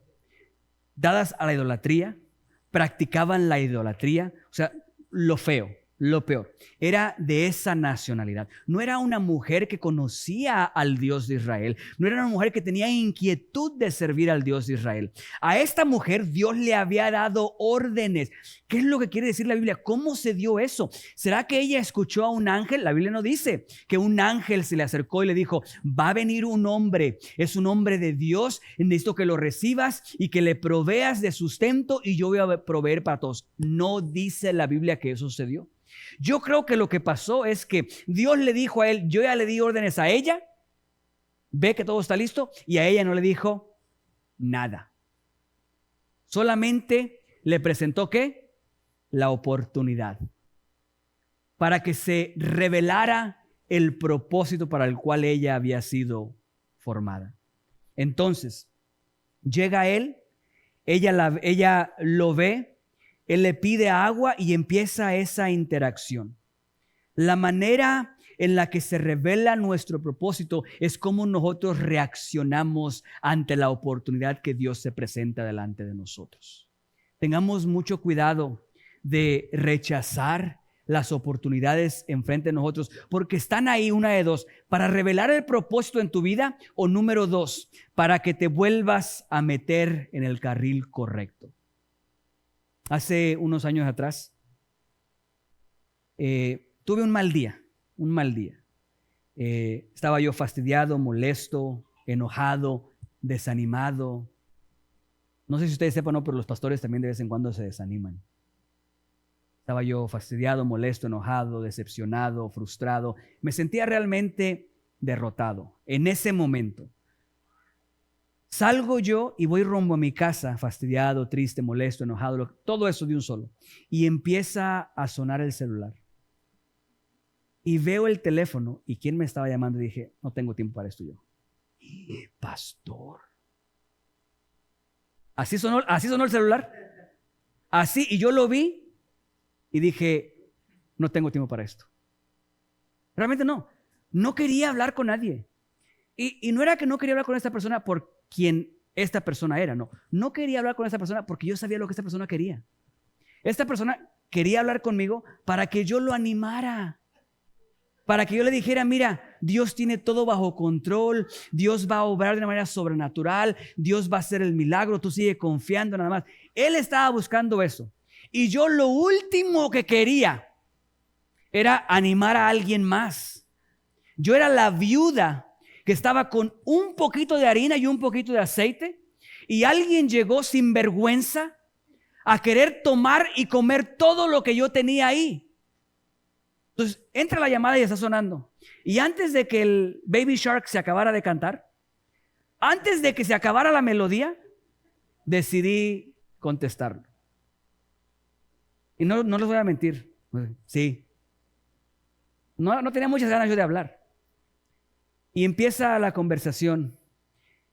Dadas a la idolatría, practicaban la idolatría, o sea, lo feo, lo peor. Era de esa nacionalidad. No era una mujer que conocía al Dios de Israel. No era una mujer que tenía inquietud de servir al Dios de Israel. A esta mujer Dios le había dado órdenes. ¿Qué es lo que quiere decir la Biblia? ¿Cómo se dio eso? ¿Será que ella escuchó a un ángel? La Biblia no dice que un ángel se le acercó y le dijo, va a venir un hombre, es un hombre de Dios, necesito que lo recibas y que le proveas de sustento y yo voy a proveer para todos. No dice la Biblia que eso sucedió. Yo creo que lo que pasó es que Dios le dijo a él, yo ya le di órdenes a ella, ve que todo está listo, y a ella no le dijo nada. Solamente le presentó ¿qué? La oportunidad para que se revelara el propósito para el cual ella había sido formada. Entonces, llega él, ella lo ve, él le pide agua y empieza esa interacción. La manera en la que se revela nuestro propósito es cómo nosotros reaccionamos ante la oportunidad que Dios se presenta delante de nosotros. Tengamos mucho cuidado de rechazar las oportunidades enfrente de nosotros, porque están ahí, una de dos, para revelar el propósito en tu vida, o número dos, para que te vuelvas a meter en el carril correcto. Hace unos años atrás, tuve un mal día. Estaba yo fastidiado, molesto, enojado, desanimado. No sé si ustedes sepan o no, pero los pastores también de vez en cuando se desaniman. Estaba yo fastidiado, molesto, enojado, decepcionado, frustrado. Me sentía realmente derrotado en ese momento. Salgo yo y voy rumbo a mi casa, fastidiado, triste, molesto, enojado, todo eso de un solo. Y empieza a sonar el celular. Y veo el teléfono y quién me estaba llamando y dije, no tengo tiempo para esto yo. Pastor. Así sonó el celular. Así, y yo lo vi y dije, no tengo tiempo para esto. Realmente no quería hablar con nadie. Y no era que no quería hablar con esta persona por quien esta persona era, no quería hablar con esta persona porque yo sabía lo que esta persona quería. Esta persona quería hablar conmigo para que yo lo animara, para que yo le dijera, mira, Dios tiene todo bajo control, Dios va a obrar de una manera sobrenatural, Dios va a hacer el milagro, tú sigue confiando nada más. Él estaba buscando eso. Y yo lo último que quería era animar a alguien más. Yo era la viuda que estaba con un poquito de harina y un poquito de aceite, y alguien llegó sin vergüenza a querer tomar y comer todo lo que yo tenía ahí. Entonces entra la llamada y está sonando, y antes de que el Baby Shark se acabara de cantar, antes de que se acabara la melodía, decidí contestarlo. Y no les voy a mentir, sí, no tenía muchas ganas yo de hablar. Y empieza la conversación.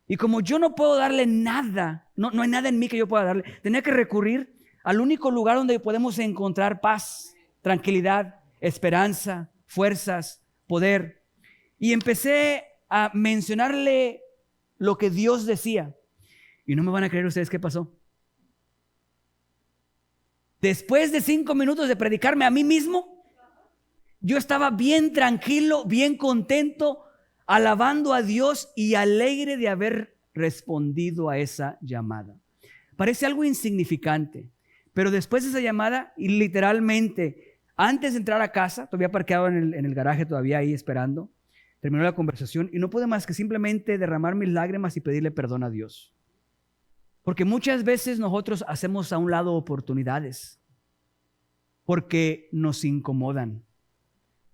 Y como yo no puedo darle nada, no hay nada en mí que yo pueda darle, tenía que recurrir al único lugar donde podemos encontrar paz, tranquilidad, esperanza, fuerzas, poder. Y empecé a mencionarle lo que Dios decía. Y no me van a creer ustedes qué pasó. Después de 5 minutos de predicarme a mí mismo, yo estaba bien tranquilo, bien contento, alabando a Dios y alegre de haber respondido a esa llamada. Parece algo insignificante, pero después de esa llamada, y literalmente, antes de entrar a casa, todavía parqueado en el garaje, todavía ahí esperando, terminó la conversación y no pude más que simplemente derramar mis lágrimas y pedirle perdón a Dios. Porque muchas veces nosotros hacemos a un lado oportunidades porque nos incomodan,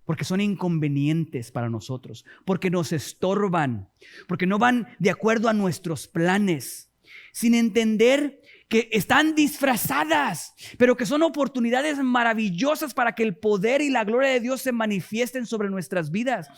porque son inconvenientes para nosotros, porque nos estorban, porque no van de acuerdo a nuestros planes, sin entender que están disfrazadas, pero que son oportunidades maravillosas para que el poder y la gloria de Dios se manifiesten sobre nuestras vidas.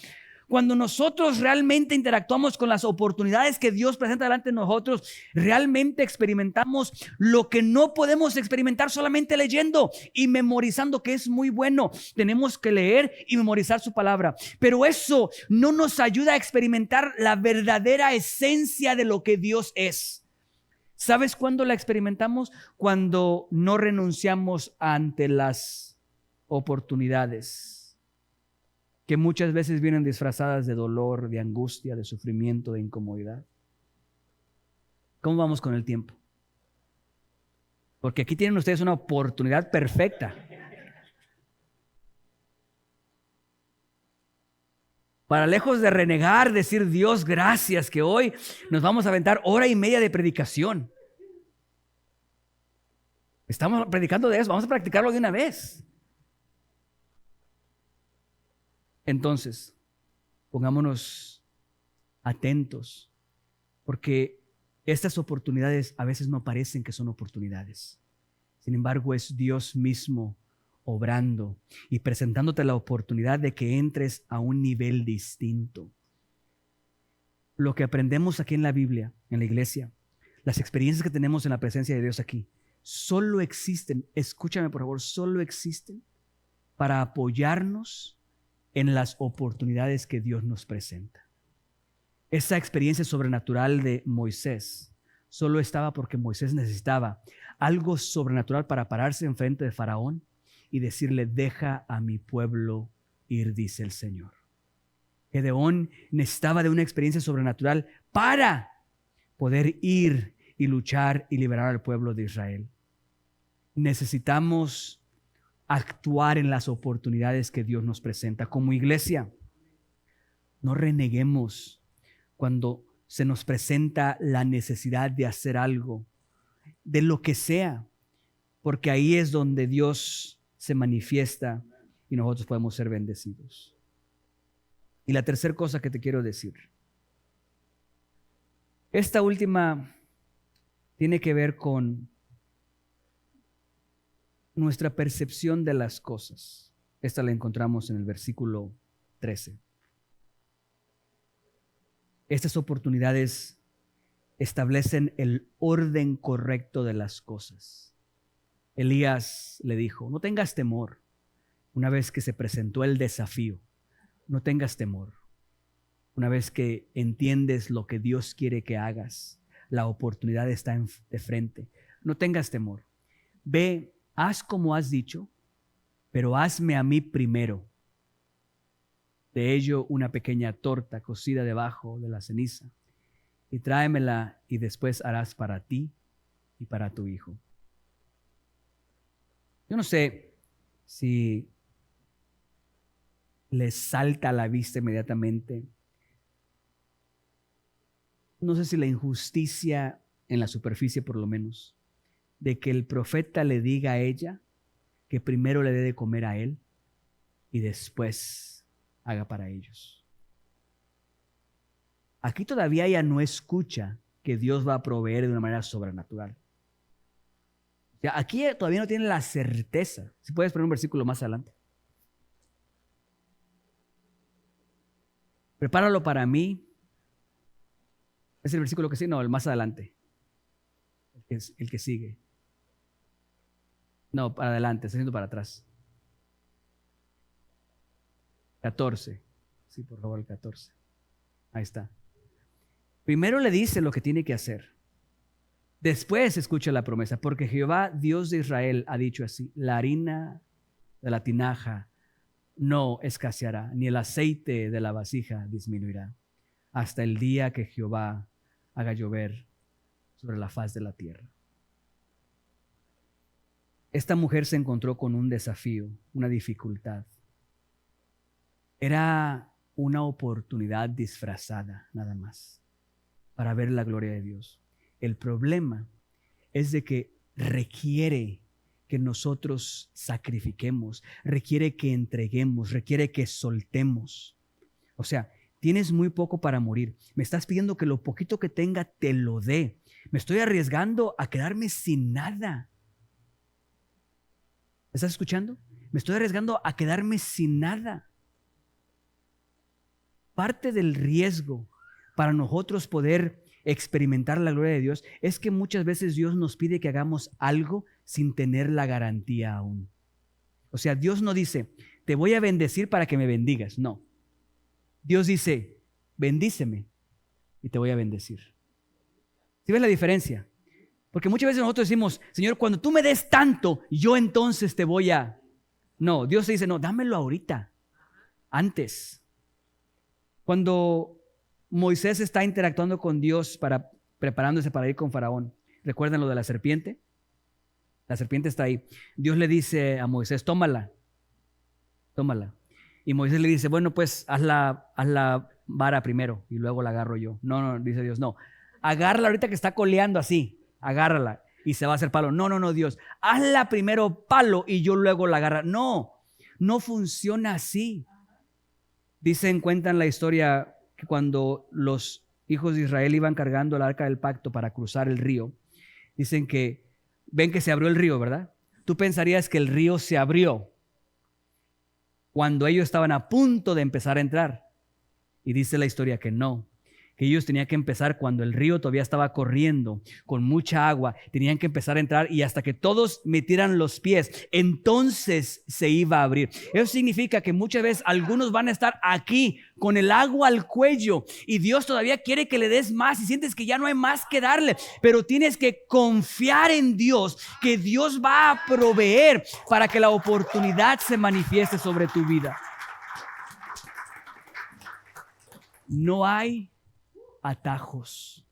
Cuando nosotros realmente interactuamos con las oportunidades que Dios presenta delante de nosotros, realmente experimentamos lo que no podemos experimentar solamente leyendo y memorizando, que es muy bueno. Tenemos que leer y memorizar su palabra, pero eso no nos ayuda a experimentar la verdadera esencia de lo que Dios es. ¿Sabes cuándo la experimentamos? Cuando no renunciamos ante las oportunidades, que muchas veces vienen disfrazadas de dolor, de angustia, de sufrimiento, de incomodidad. ¿Cómo vamos con el tiempo? Porque aquí tienen ustedes una oportunidad perfecta para, lejos de renegar, decir: Dios, gracias, que hoy nos vamos a aventar 1:30 de predicación. Estamos predicando de eso, vamos a practicarlo de una vez. Entonces, pongámonos atentos, porque estas oportunidades a veces no parecen que son oportunidades. Sin embargo, es Dios mismo obrando y presentándote la oportunidad de que entres a un nivel distinto. Lo que aprendemos aquí en la Biblia, en la iglesia, las experiencias que tenemos en la presencia de Dios aquí, solo existen, escúchame por favor, solo existen para apoyarnos en las oportunidades que Dios nos presenta. Esa experiencia sobrenatural de Moisés solo estaba porque Moisés necesitaba algo sobrenatural para pararse enfrente de Faraón y decirle: deja a mi pueblo ir, dice el Señor. Gedeón necesitaba de una experiencia sobrenatural para poder ir y luchar y liberar al pueblo de Israel. Necesitamos actuar en las oportunidades que Dios nos presenta. Como iglesia, no reneguemos cuando se nos presenta la necesidad de hacer algo, de lo que sea, porque ahí es donde Dios se manifiesta y nosotros podemos ser bendecidos. Y la tercera cosa que te quiero decir, esta última tiene que ver con nuestra percepción de las cosas. Esta la encontramos en el versículo 13. Estas oportunidades establecen el orden correcto de las cosas. Elías le dijo: no tengas temor. Una vez que se presentó el desafío, no tengas temor. Una vez que entiendes lo que Dios quiere que hagas, la oportunidad está de frente. No tengas temor. Ve, haz como has dicho, pero hazme a mí primero. De ello una pequeña torta cocida debajo de la ceniza, y tráemela, y después harás para ti y para tu hijo. Yo no sé si les salta a la vista inmediatamente, no sé si la injusticia en la superficie por lo menos, de que el profeta le diga a ella que primero le dé de comer a él y después haga para ellos. Aquí todavía ella no escucha que Dios va a proveer de una manera sobrenatural. Ya, aquí todavía no tiene la certeza. Si puedes poner un versículo más adelante. Prepáralo para mí. ¿Es el versículo que sigue? No, el más adelante. El que sigue. No, para adelante, estoy yendo para atrás. 14. Sí, por favor, el 14. Ahí está. Primero le dice lo que tiene que hacer. Después escucha la promesa, porque Jehová, Dios de Israel, ha dicho así: la harina de la tinaja no escaseará, ni el aceite de la vasija disminuirá, hasta el día que Jehová haga llover sobre la faz de la tierra. Esta mujer se encontró con un desafío, una dificultad. Era una oportunidad disfrazada, nada más, para ver la gloria de Dios. El problema es de que requiere que nosotros sacrifiquemos, requiere que entreguemos, requiere que soltemos. O sea, tienes muy poco para morir. Me estás pidiendo que lo poquito que tenga te lo dé. Me estoy arriesgando a quedarme sin nada. ¿Me estás escuchando? Me estoy arriesgando a quedarme sin nada. Parte del riesgo para nosotros poder experimentar la gloria de Dios es que muchas veces Dios nos pide que hagamos algo sin tener la garantía aún. O sea, Dios no dice, te voy a bendecir para que me bendigas. No. Dios dice, bendíceme y te voy a bendecir. ¿Sí ves la diferencia? Porque muchas veces nosotros decimos, Señor, cuando tú me des tanto, yo entonces te voy a... No, Dios te dice, no, dámelo ahorita, antes. Cuando Moisés está interactuando con Dios preparándose para ir con Faraón, ¿recuerdan lo de la serpiente? La serpiente está ahí. Dios le dice a Moisés, tómala. Y Moisés le dice, bueno, pues haz la vara primero y luego la agarro yo. No, dice Dios, no. Agárrala ahorita que está coleando así. Agárrala y se va a hacer palo. No, Dios. Hazla primero palo y yo luego la agarro. No funciona así. Cuentan la historia que cuando los hijos de Israel iban cargando el arca del pacto para cruzar el río, dicen que ven que se abrió el río, ¿verdad? Tú pensarías que el río se abrió cuando ellos estaban a punto de empezar a entrar. Y dice la historia que no, que ellos tenían que empezar cuando el río todavía estaba corriendo con mucha agua, tenían que empezar a entrar y hasta que todos metieran los pies, entonces se iba a abrir. Eso significa que muchas veces algunos van a estar aquí con el agua al cuello y Dios todavía quiere que le des más y sientes que ya no hay más que darle, pero tienes que confiar en Dios, que Dios va a proveer para que la oportunidad se manifieste sobre tu vida. No hay atajos.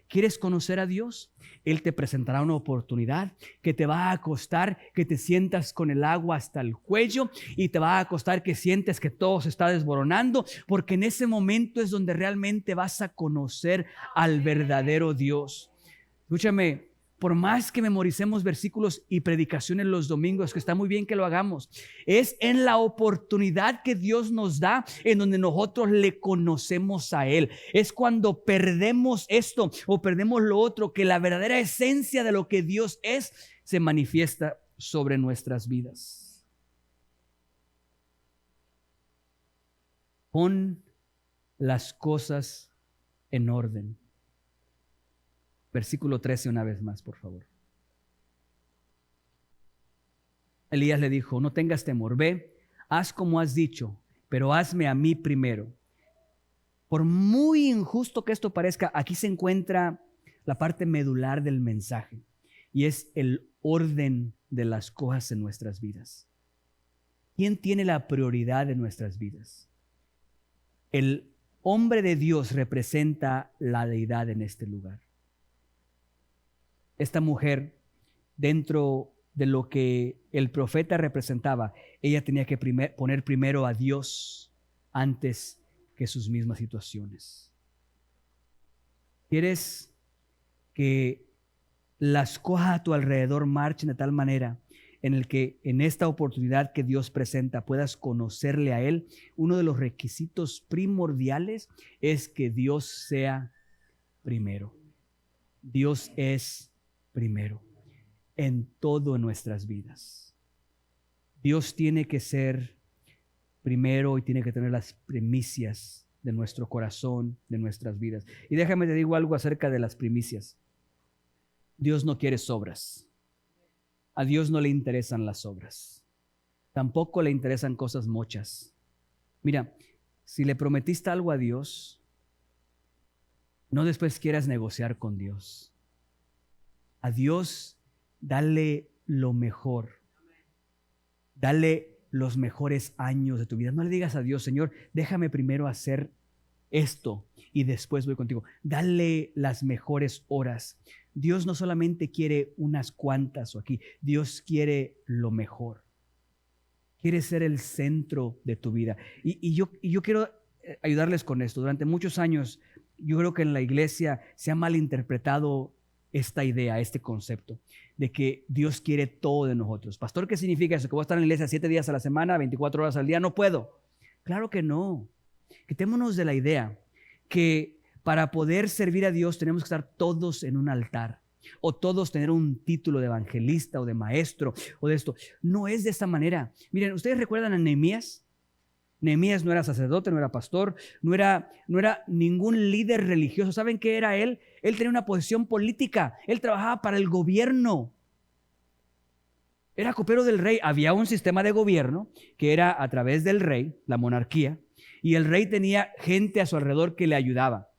¿Quieres conocer a Dios? Él te presentará una oportunidad que te va a costar que te sientas con el agua hasta el cuello y te va a costar que sientes que todo se está desboronando, porque en ese momento es donde realmente vas a conocer al verdadero Dios. Escúchame, por más que memoricemos versículos y predicaciones los domingos, que está muy bien que lo hagamos, es en la oportunidad que Dios nos da en donde nosotros le conocemos a Él. Es cuando perdemos esto o perdemos lo otro, que la verdadera esencia de lo que Dios es se manifiesta sobre nuestras vidas. Pon las cosas en orden. Versículo 13 una vez más, por favor. Elías le dijo, no tengas temor, ve, haz como has dicho, pero hazme a mí primero. Por muy injusto que esto parezca, aquí se encuentra la parte medular del mensaje y es el orden de las cosas en nuestras vidas. ¿Quién tiene la prioridad en nuestras vidas? El hombre de Dios representa la deidad en este lugar. Esta mujer, dentro de lo que el profeta representaba, ella tenía que poner primero a Dios antes que sus mismas situaciones. ¿Quieres que las cosas a tu alrededor marchen de tal manera en el que en esta oportunidad que Dios presenta puedas conocerle a Él? Uno de los requisitos primordiales es que Dios sea primero. Dios es primero en todo en nuestras vidas. Dios tiene que ser primero y tiene que tener las primicias de nuestro corazón, de nuestras vidas. Y déjame te digo algo acerca de las primicias. Dios no quiere sobras. A Dios no le interesan las sobras. Tampoco le interesan cosas mochas. Mira, si le prometiste algo a Dios, no después quieras negociar con Dios. A Dios, dale lo mejor. Dale los mejores años de tu vida. No le digas a Dios, Señor, déjame primero hacer esto y después voy contigo. Dale las mejores horas. Dios no solamente quiere unas cuantas o aquí. Dios quiere lo mejor. Quiere ser el centro de tu vida. Y yo quiero ayudarles con esto. Durante muchos años, yo creo que en la iglesia se ha malinterpretado esta idea, este concepto de que Dios quiere todo de nosotros. Pastor, ¿qué significa eso? ¿Que voy a estar en la iglesia 7 días a la semana, 24 horas al día? No puedo. Claro que no. Quitémonos de la idea que para poder servir a Dios tenemos que estar todos en un altar o todos tener un título de evangelista o de maestro o de esto. No es de esta manera. Miren, ¿ustedes recuerdan a Nehemías? Nehemías no era sacerdote, no era pastor, no era ningún líder religioso. ¿Saben qué era él? Él tenía una posición política. Él trabajaba para el gobierno. Era copero del rey. Había un sistema de gobierno que era a través del rey, la monarquía, y el rey tenía gente a su alrededor que le ayudaba.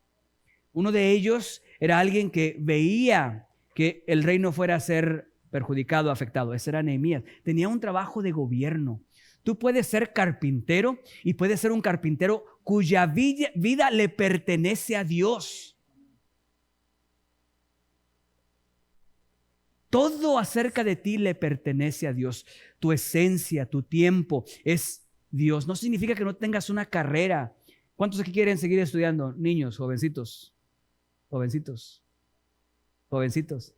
Uno de ellos era alguien que veía que el rey no fuera a ser perjudicado, afectado. Ese era Nehemías. Tenía un trabajo de gobierno. Tú puedes ser carpintero y puedes ser un carpintero cuya vida le pertenece a Dios. Todo acerca de ti le pertenece a Dios. Tu esencia, tu tiempo es Dios. No significa que no tengas una carrera. ¿Cuántos aquí quieren seguir estudiando? Niños, jovencitos, jovencitos, jovencitos.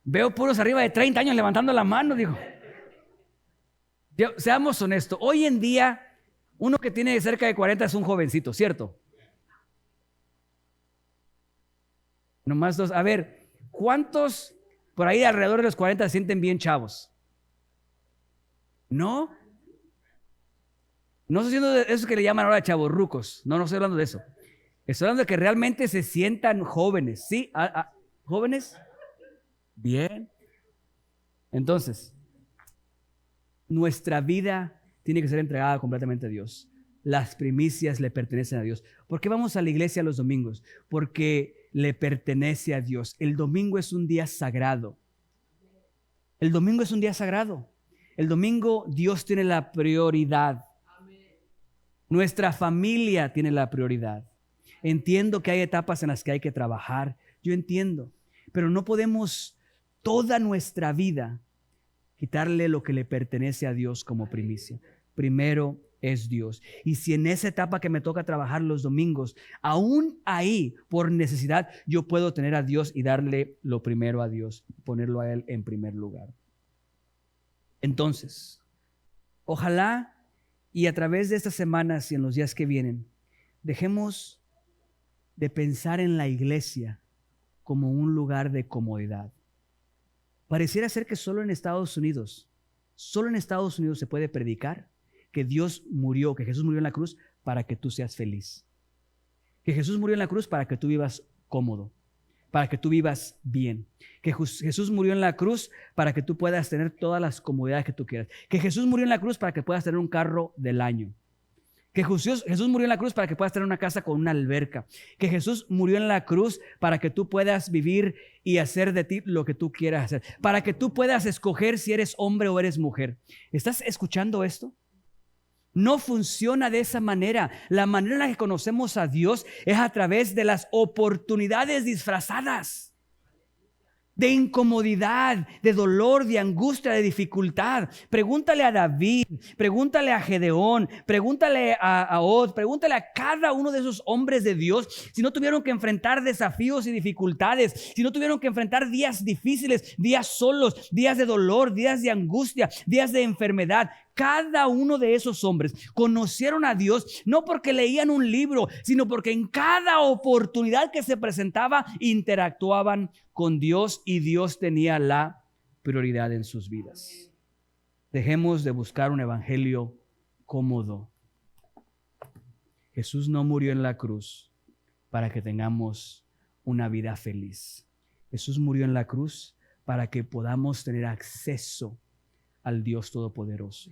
Veo puros arriba de 30 años levantando la mano, digo. Seamos honestos, hoy en día uno que tiene cerca de 40 es un jovencito, ¿cierto? Nomás dos. A ver, ¿cuántos por ahí alrededor de los 40 se sienten bien chavos? ¿No? No estoy haciendo de eso que le llaman ahora chavorrucos. No estoy hablando de eso. Estoy hablando de que realmente se sientan jóvenes. ¿Sí? ¿Jóvenes? Bien. Entonces, nuestra vida tiene que ser entregada completamente a Dios. Las primicias le pertenecen a Dios. ¿Por qué vamos a la iglesia los domingos? Porque le pertenece a Dios. El domingo es un día sagrado. El domingo es un día sagrado. El domingo Dios tiene la prioridad. Nuestra familia tiene la prioridad. Entiendo que hay etapas en las que hay que trabajar. Yo entiendo. Pero no podemos toda nuestra vida quitarle lo que le pertenece a Dios como primicia. Primero es Dios. Y si en esa etapa que me toca trabajar los domingos, aún ahí, por necesidad, yo puedo tener a Dios y darle lo primero a Dios, ponerlo a Él en primer lugar. Entonces, ojalá y a través de estas semanas y en los días que vienen, dejemos de pensar en la iglesia como un lugar de comodidad. Pareciera ser que solo en Estados Unidos se puede predicar que Dios murió, que Jesús murió en la cruz para que tú seas feliz. Que Jesús murió en la cruz para que tú vivas cómodo, para que tú vivas bien. Que Jesús murió en la cruz para que tú puedas tener todas las comodidades que tú quieras. Que Jesús murió en la cruz para que puedas tener un carro del año. Que Jesús murió en la cruz para que puedas tener una casa con una alberca. Que Jesús murió en la cruz para que tú puedas vivir y hacer de ti lo que tú quieras hacer. Para que tú puedas escoger si eres hombre o eres mujer. ¿Estás escuchando esto? No funciona de esa manera. La manera en la que conocemos a Dios es a través de las oportunidades disfrazadas. De incomodidad, de dolor, de angustia, de dificultad. Pregúntale a David, pregúntale a Gedeón, pregúntale a Od, pregúntale a cada uno de esos hombres de Dios si no tuvieron que enfrentar desafíos y dificultades, si no tuvieron que enfrentar días difíciles, días solos, días de dolor, días de angustia, días de enfermedad. Cada uno de esos hombres conocieron a Dios no porque leían un libro, sino porque en cada oportunidad que se presentaba interactuaban con Dios y Dios tenía la prioridad en sus vidas. Dejemos de buscar un evangelio cómodo. Jesús no murió en la cruz para que tengamos una vida feliz. Jesús murió en la cruz para que podamos tener acceso al Dios Todopoderoso.